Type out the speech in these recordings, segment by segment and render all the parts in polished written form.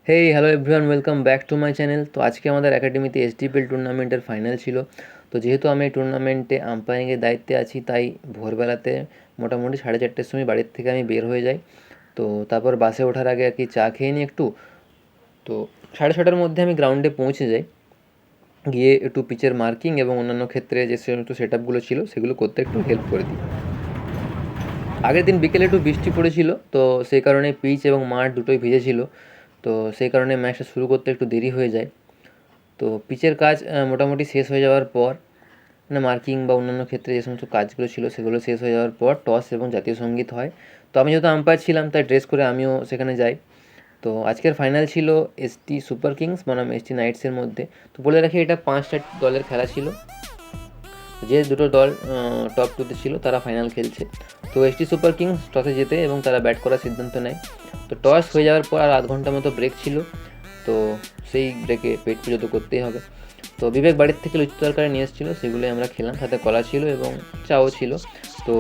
Hey hello everyone, welcome back to my channel. তো আজকে আমাদের একাডেমিতে এসডিপিএল টুর্নামেন্টের ফাইনাল ছিল। তো যেহেতু আমি এই টুর্নামেন্টে আম্পায়ারিংয়ের দায়িত্বে আছি, তাই ভোরবেলাতে মোটামুটি 4:30টার সময় বাড়ির থেকে আমি বের হয়ে যাই। তো তারপর বাসে ওঠার আগে আর কি চা খেয়ে নিই একটু। তো 6:30টার মধ্যে আমি গ্রাউন্ডে পৌঁছে যাই, গিয়ে একটু পিচের মার্কিং এবং অন্যান্য ক্ষেত্রে যে সমস্ত সেট আপগুলো ছিল সেগুলো করতে একটু হেল্প করে দিই। আগের দিন বিকেলে একটু বৃষ্টি পড়েছিল, তো সেই কারণে পিচ এবং মাঠ দুটোই ভিজেছিল। তো সেই কারণে ম্যাচটা শুরু করতে একটু দেরি হয়ে যায়। তো পিচের কাজ মোটামুটি শেষ হয়ে যাওয়ার পর, মানে মার্কিং বা অন্যান্য ক্ষেত্রে যে সমস্ত কাজগুলো ছিল সেগুলো শেষ হয়ে যাওয়ার পর টস এবং জাতীয় সঙ্গীত হয়। তো আমি যেহেতু আম্পায়ার ছিলাম, তাই ড্রেস করে আমিও সেখানে যাই। তো আজকের ফাইনাল ছিল এসটি সুপার কিংস বনাম এসটি নাইটসের মধ্যে। তো বলে রাখি, এটা 5টা দলের খেলা ছিল। যে দুটো দল টপ টুতে ছিল তারা ফাইনাল খেলছে। তো এসটি সুপার কিংস টসে জেতে এবং তারা ব্যাট করার সিদ্ধান্ত নেয়। তো টস হয়ে যাওয়ার পর আর আধ ঘন্টা মতো ব্রেক ছিল। তো সেই ব্রেকে পেট পুজো তো করতেই হবে। তো বিবেক বাড়ির থেকে লুচি তরকারি নিয়ে এসেছিলো, সেগুলোই আমরা খেলাম, সাথে কলা ছিল এবং চাও ছিল। তো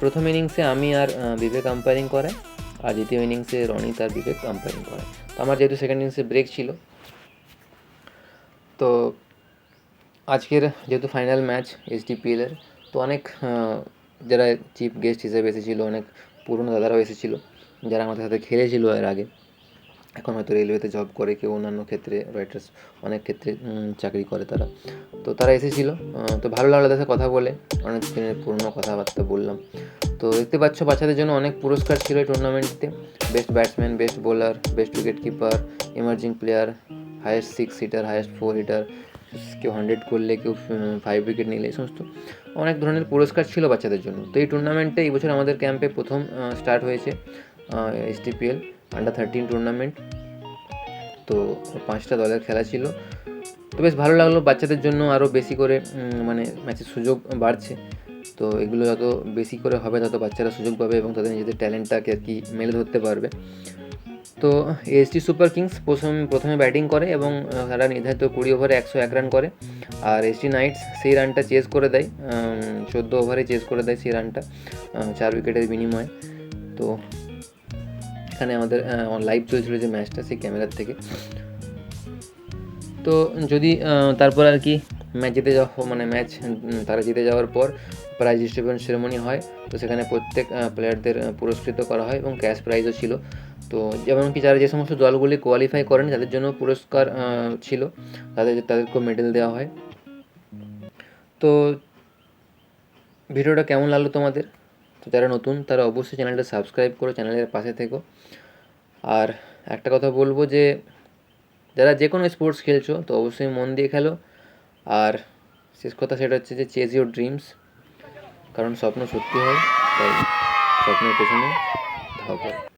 প্রথম ইনিংসে আমি আর বিবেক আম্পায়ারিং করায়, আর দ্বিতীয় ইনিংসে রনিত আর বিবেক আম্পায়ারিং করায়। তো আমার যেহেতু সেকেন্ড ইনিংসে ব্রেক ছিল, তো আজকের যেহেতু ফাইনাল ম্যাচ এসডিপিএলের, তো অনেক যারা চিফ গেস্ট হিসেবে এসেছিলো, অনেক পুরনো দাদারাও এসেছিলো যারা আমাদের সাথে খেলেছিল এর আগে। এখন হয়তো রেলওয়েতে জব করে, কেউ অন্যান্য ক্ষেত্রে রাইটার্স, অনেক ক্ষেত্রে চাকরি করে তারা। তো তারা এসেছিলো। তো ভালো লাগলো তাদের সাথে কথা বলে, অনেক দিনের পুরনো কথাবার্তা বললাম। তো দেখতে পাচ্ছ বাচ্চাদের জন্য অনেক পুরস্কার ছিল এই টুর্নামেন্টে। Best batsman, best bowler, best wicket keeper, emerging player, highest 6 hitter, highest 4 hitter, কেউ 100 করলে, কেউ 5 উইকেট নিলে, এই সমস্ত অনেক ধরনের পুরস্কার ছিল বাচ্চাদের জন্য। তো এই টুর্নামেন্টে এই বছর আমাদের ক্যাম্পে প্রথম স্টার্ট হয়েছে এসটিপিএল আন্ডার 13 টুর্নামেন্ট। তো 5টা দলের খেলা ছিল। তো বেশ ভালো লাগলো, বাচ্চাদের জন্য আরও বেশি করে মানে ম্যাচের সুযোগ বাড়ছে। তো এগুলো যত বেশি করে হবে তত বাচ্চারা সুযোগ পাবে এবং তাদের নিজেদের ট্যালেন্টটাকে আর কি মেলে ধরতে পারবে। তো এসটি সুপার কিংস প্রথমে ব্যাটিং করে এবং তারা নির্ধারিত 20 ওভারে 101 রান করে। আর এসটি নাইটস সেই রানটা চেস করে দেয়, 14 ওভারে চেস করে দেয় সেই রানটা 4 উইকেটের বিনিময়ে। তো এখানে আমাদের লাইভ চলছিল যে ম্যাচটা, সেই ক্যামেরার থেকে। তো যদি তারপর আর কি ম্যাচ জিতে যাওয়া, মানে ম্যাচ তারা জিতে যাওয়ার পর প্রাইজ ডিস্ট্রিবিউশন সেরেমনি হয়। তো সেখানে প্রত্যেক প্লেয়ারদের পুরস্কৃত করা হয় এবং ক্যাশ প্রাইজও ছিল। তো যেমন কি যারা যে সমস্ত দলগুলি কোয়ালিফাই করেন তাদের জন্য পুরস্কার ছিল, তাদেরকেও মেডেল দেওয়া হয়। তো ভিডিওটা কেমন লাগলো তোমাদের? তো যারা নতুন তারা অবশ্যই চ্যানেলটা সাবস্ক্রাইব করো, চ্যানেলের পাশে থেকো। আর একটা কথা বলবো যে যারা যে কোনো স্পোর্টস খেলছো তো অবশ্যই মন দিয়ে খেলো। আর শেষ কথা সেটা হচ্ছে যে চেজ ইউর ড্রিমস, কারণ স্বপ্ন সত্যি হয়, তাই স্বপ্নের পেছনে ধাও করো।